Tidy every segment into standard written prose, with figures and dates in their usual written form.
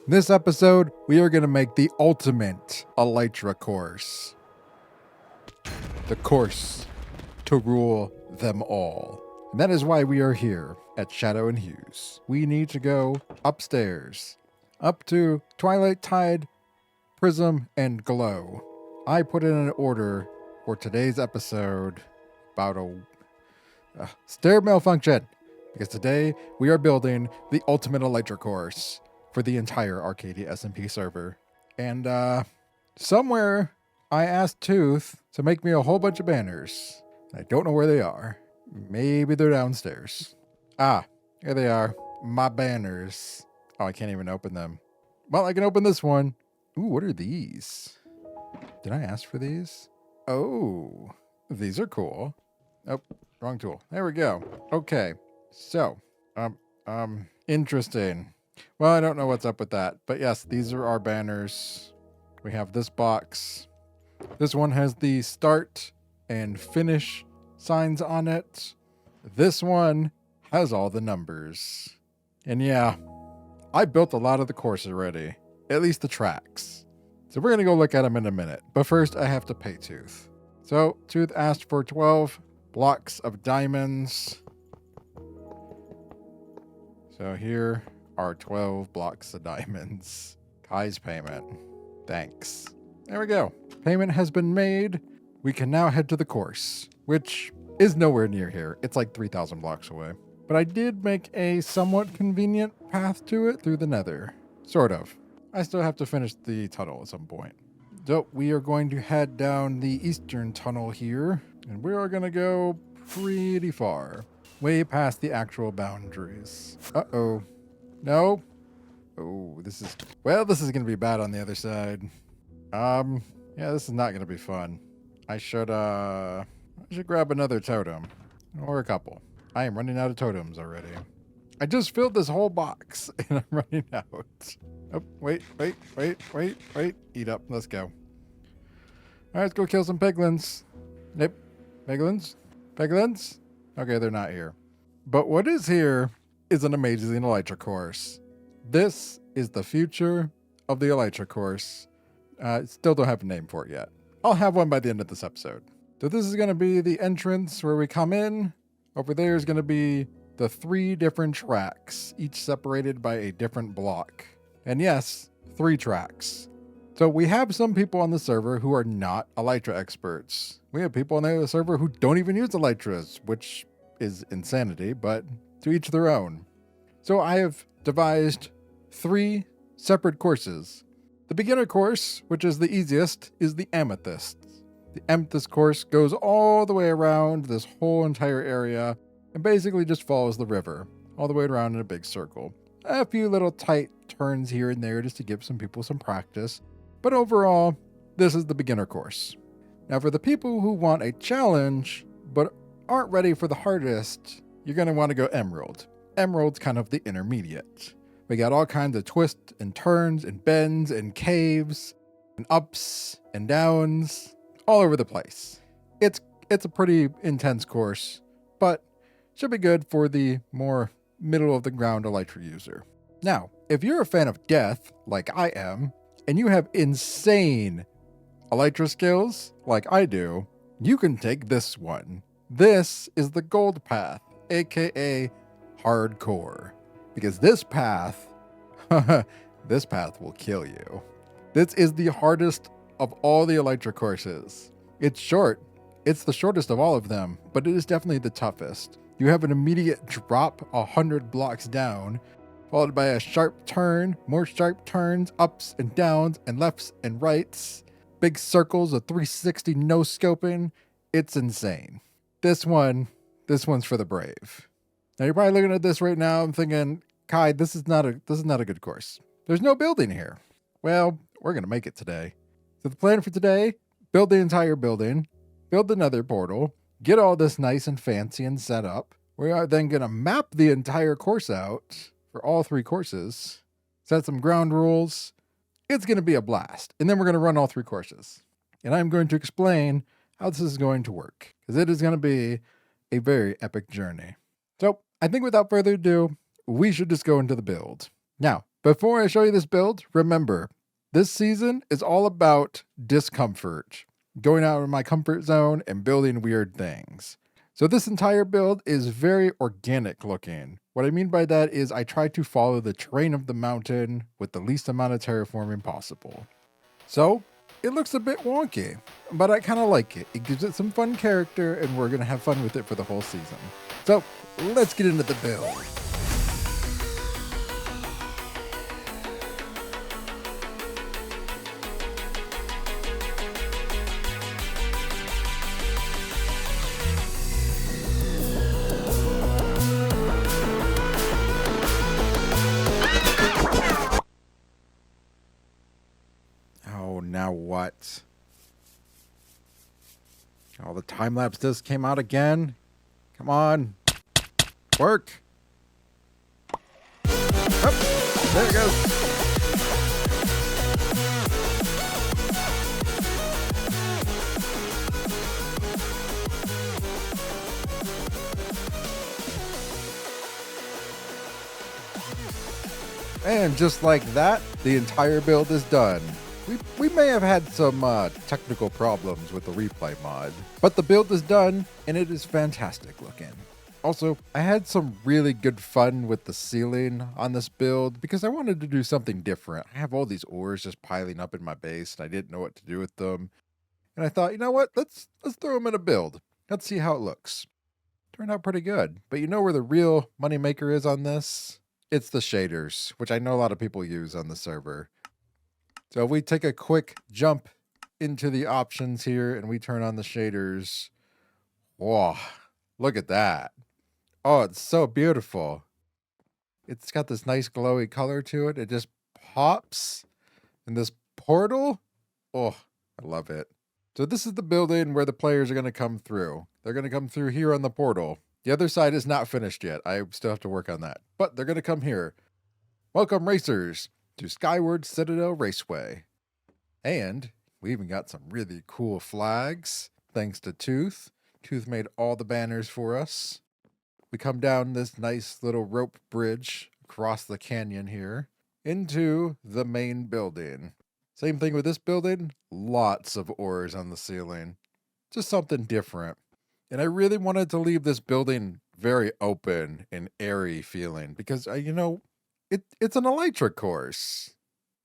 In this episode, we are going to make the ultimate Elytra course. The course to rule them all. And that is why we are here at Shadow and Hues. We need to go upstairs, up to Twilight Tide, Prism, and Glow. I put in an order for today's episode about a stair malfunction, because today we are building the ultimate Elytra course for the entire Arcadia SMP server. And somewhere I asked Tooth to make me a whole bunch of banners. I don't know where they are. Maybe they're downstairs. Ah, here they are. My banners. Oh, I can't even open them. Well, I can open this one. Ooh, what are these? Did I ask for these? Oh, these are cool. Oh, wrong tool. There we go. Okay, so, interesting. Well, I don't know what's up with that, but yes, these are our banners. We have this box. This one has the start and finish signs on it. This one has all the numbers. And yeah, I built a lot of the course already, at least the tracks. So we're going to go look at them in a minute. But first, I have to pay Tooth. So Tooth asked for 12 blocks of diamonds. So here are 12 blocks of diamonds. Kai's payment. Thanks. There we go. Payment has been made. We can now head to the course, which is nowhere near here. It's like 3,000 blocks away. But I did make a somewhat convenient path to it through the nether. Sort of. I still have to finish the tunnel at some point. So we are going to head down the eastern tunnel here, and we are going to go pretty far. Way past the actual boundaries. Uh-oh. No. Oh, this is going to be bad on the other side. Yeah, this is not going to be fun. I should grab another totem. Or a couple. I am running out of totems already. I just filled this whole box and I'm running out. Oh, wait. Eat up. Let's go. All right, let's go kill some piglins. Nope. Piglins? Okay, they're not here. But what is here is an amazing Elytra course. This is the future of the Elytra course. Still don't have a name for it yet. I'll have one by the end of this episode. So this is going to be the entrance where we come in. Over there is going to be the 3 different tracks, each separated by a different block. And yes, 3 tracks. So we have some people on the server who are not Elytra experts. We have people on the server who don't even use Elytras, which is insanity, but to each their own. So I have devised 3 separate courses. The beginner course, which is the easiest, is the Amethyst. The Amethyst course goes all the way around this whole entire area and basically just follows the river all the way around in a big circle. A few little tight turns here and there just to give some people some practice. But overall, this is the beginner course. Now for the people who want a challenge, but aren't ready for the hardest, you're going to want to go Emerald. Emerald's kind of the intermediate. We got all kinds of twists and turns and bends and caves and ups and downs all over the place. It's a pretty intense course, but should be good for the more middle of the ground Elytra user. Now, if you're a fan of death, like I am, and you have insane Elytra skills, like I do, you can take this one. This is the gold path, aka hardcore. Because this path will kill you. This is the hardest of all the Elytra courses. It's short. It's the shortest of all of them, but it is definitely the toughest. You have an immediate drop 100 blocks down, followed by a sharp turn, more sharp turns, ups and downs, and lefts and rights. Big circles of 360 no-scoping. It's insane. This one's for the brave. Now you're probably looking at this right now and thinking, Kai, this is not a good course. There's no building here. Well, we're gonna make it today. So the plan for today, build the entire building, build another portal, get all this nice and fancy and set up. We are then gonna map the entire course out for all 3 courses, set some ground rules. It's gonna be a blast. And then we're gonna run all 3 courses. And I'm going to explain how this is going to work, because it is gonna be a very epic journey. So I think without further ado, we should just go into the build. Now, Before I show you this build, remember, this season is all about discomfort, going out of my comfort zone and building weird things. So this entire build is very organic looking. What I mean by that is I try to follow the terrain of the mountain with the least amount of terraforming possible. So it looks a bit wonky, but I kind of like it. It gives it some fun character and we're going to have fun with it for the whole season. So let's get into the build. Oh, now what? Oh, the time-lapse disc came out again? Come on. Work. Oh, there it goes. And just like that, the entire build is done. We may have had some technical problems with the replay mod, but the build is done and it is fantastic looking. Also, I had some really good fun with the ceiling on this build because I wanted to do something different. I have all these ores just piling up in my base and I didn't know what to do with them. And I thought, you know what, let's throw them in a build. Let's see how it looks. Turned out pretty good. But you know where the real moneymaker is on this? It's the shaders, which I know a lot of people use on the server. So if we take a quick jump into the options here and we turn on the shaders, whoa, look at that. Oh, it's so beautiful. It's got this nice glowy color to it. It just pops in this portal. Oh, I love it. So this is the building where the players are going to come through. They're going to come through here on the portal. The other side is not finished yet. I still have to work on that. But they're going to come here. Welcome, racers, to Skyward Citadel Raceway. And we even got some really cool flags, thanks to Tooth. Tooth made all the banners for us. We come down this nice little rope bridge across the canyon here into the main building. Same thing with this building, lots of ores on the ceiling. Just something different. And I really wanted to leave this building very open and airy feeling because, it's an Elytra course.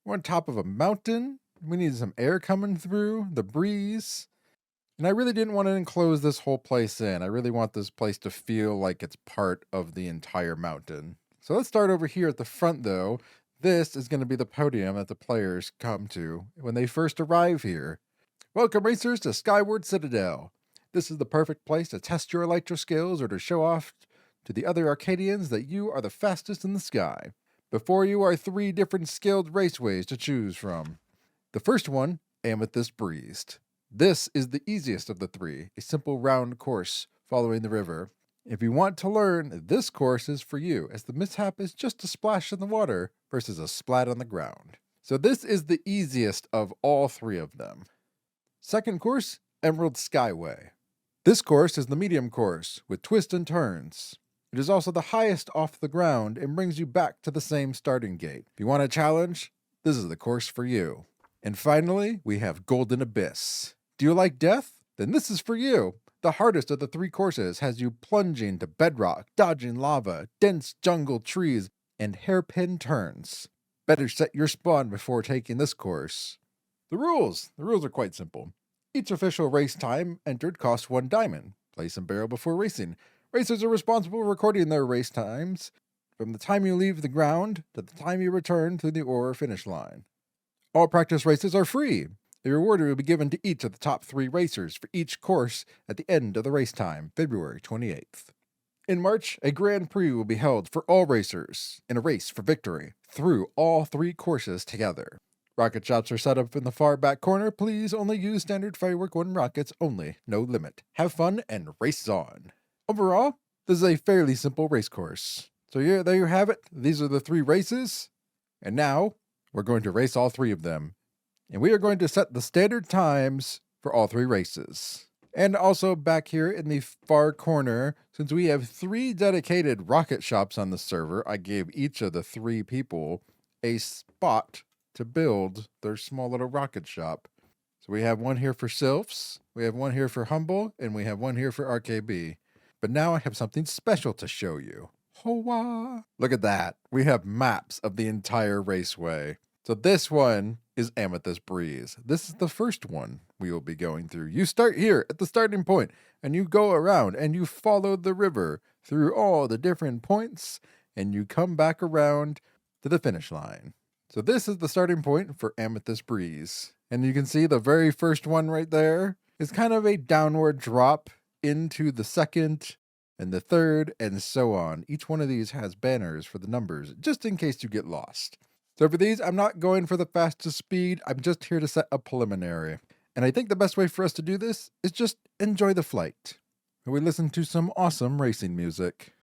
We're on top of a mountain. We need some air coming through, the breeze. And I really didn't want to enclose this whole place in. I really want this place to feel like it's part of the entire mountain. So let's start over here at the front, though. This is going to be the podium that the players come to when they first arrive here. Welcome, racers, to Skyward Citadel. This is the perfect place to test your Elytra skills or to show off to the other Arcadians that you are the fastest in the sky. Before you are 3 different skilled raceways to choose from. The first one, Amethyst Breezed. This is the easiest of the 3, a simple round course following the river. If you want to learn, this course is for you, as the mishap is just a splash in the water versus a splat on the ground. So this is the easiest of all 3 of them. Second course, Emerald Skyway. This course is the medium course, with twists and turns. It is also the highest off the ground and brings you back to the same starting gate. If you want a challenge, this is the course for you. And finally, we have Golden Abyss. Do you like death? Then this is for you. The hardest of the 3 courses has you plunging to bedrock, dodging lava, dense jungle trees, and hairpin turns. Better set your spawn before taking this course. The rules are quite simple. Each official race time entered costs 1 diamond. Place and barrel before racing. Racers are responsible for recording their race times from the time you leave the ground to the time you return to the ore finish line. All practice races are free. A reward will be given to each of the top 3 racers for each course at the end of the race time, February 28th. In March, a Grand Prix will be held for all racers in a race for victory through all 3 courses together. Rocket shops are set up in the far back corner. Please only use standard Firework 1 rockets only, no limit. Have fun and race on. Overall, this is a fairly simple race course. So yeah, there you have it. These are the 3 races. And now, we're going to race all 3 of them. And we are going to set the standard times for all 3 races. And also back here in the far corner, since we have 3 dedicated rocket shops on the server, I gave each of the 3 people a spot to build their small little rocket shop. So we have one here for Sylphs, we have one here for Humble, and we have one here for RKB. But now I have something special to show you. Hoa! Look at that. We have maps of the entire raceway. So this one is Amethyst Breeze. This is the first one we will be going through. You start here at the starting point, and you go around, and you follow the river through all the different points, and you come back around to the finish line. So this is the starting point for Amethyst Breeze. And you can see the very first one right there is kind of a downward drop into the second and the third and so on. Each one of these has banners for the numbers, just in case you get lost. So for these, I'm not going for the fastest speed. I'm just here to set a preliminary. And I think the best way for us to do this is just enjoy the flight. And we listen to some awesome racing music.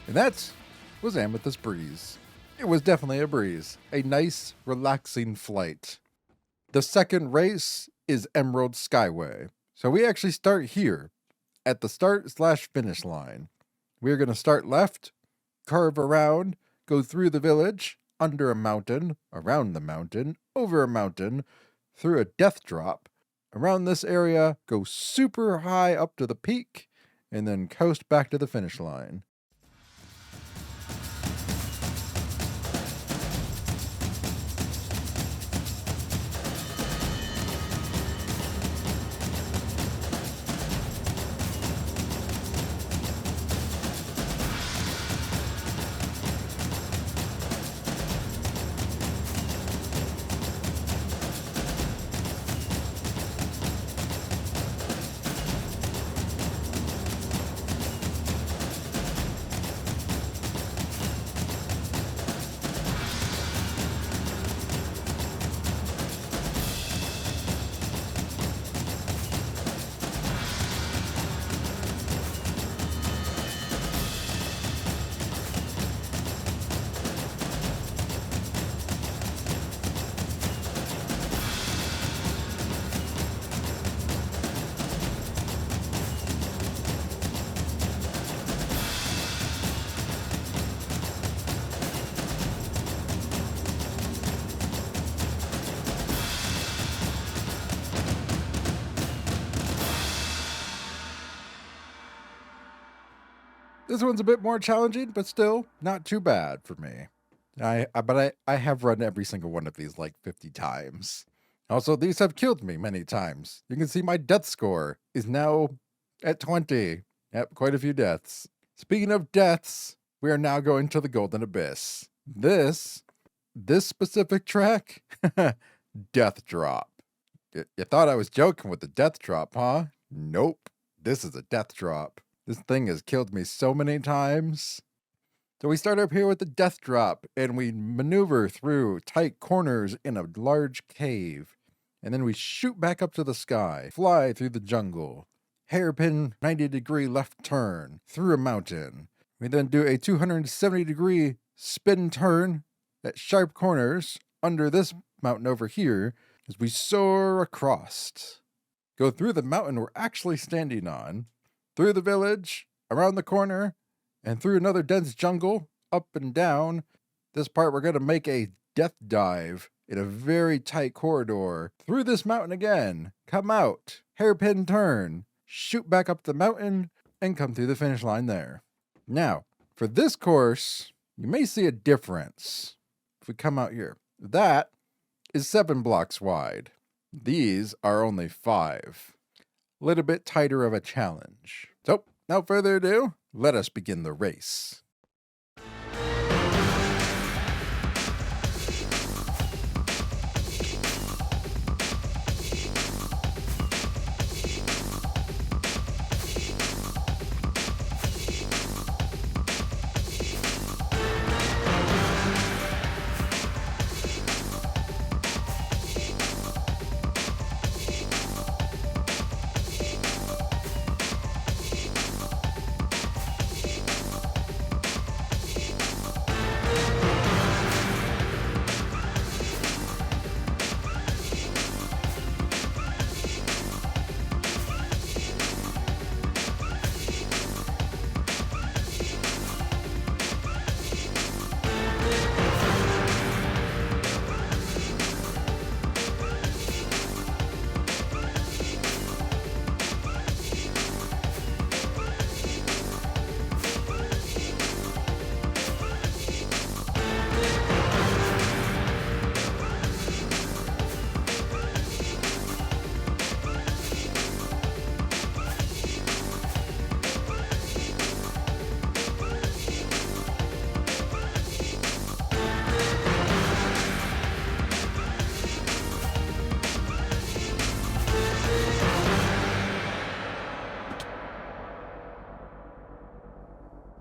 And that was Amethyst Breeze. It was definitely a breeze. A nice, relaxing flight. The second race is Emerald Skyway. So we actually start here at the start/finish line. We're going to start left, curve around, go through the village, under a mountain, around the mountain, over a mountain, through a death drop, around this area, go super high up to the peak, and then coast back to the finish line. This one's a bit more challenging, but still not too bad for me. I have run every single one of these like 50 times. Also, these have killed me many times. You can see my death score is now at 20. Yep, quite a few deaths. Speaking of deaths, we are now going to the Golden Abyss. This specific track, Death Drop. You thought I was joking with the Death Drop, huh? Nope. This is a Death Drop. This thing has killed me so many times. So we start up here with the death drop, and we maneuver through tight corners in a large cave. And then we shoot back up to the sky, fly through the jungle, hairpin 90-degree left turn through a mountain. We then do a 270-degree spin turn at sharp corners under this mountain over here as we soar across. Go through the mountain we're actually standing on, through the village, around the corner, and through another dense jungle, up and down. This part we're going to make a death dive in a very tight corridor, through this mountain again, come out, hairpin turn, shoot back up the mountain, and come through the finish line there. Now, for this course, you may see a difference. If we come out here, that is 7 blocks wide. These are only 5. A little bit tighter of a challenge. So, without further ado, let us begin the race.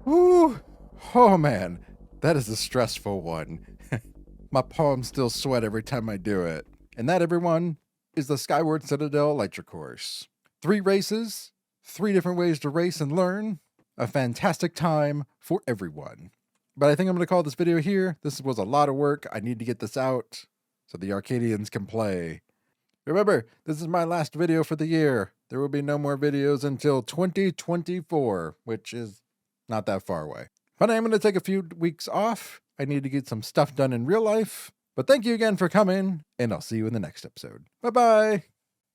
Woo! Oh man, that is a stressful one. My palms still sweat every time I do it. And that, everyone, is the Skyward Citadel Elytra course. 3 races, 3 different ways to race and learn. A fantastic time for everyone. But I think I'm going to call this video here. This was a lot of work. I need to get this out so the Arcadians can play. Remember, this is my last video for the year. There will be no more videos until 2024, which is not that far away. But I am going to take a few weeks off. I need to get some stuff done in real life. But thank you again for coming, and I'll see you in the next episode. Bye-bye.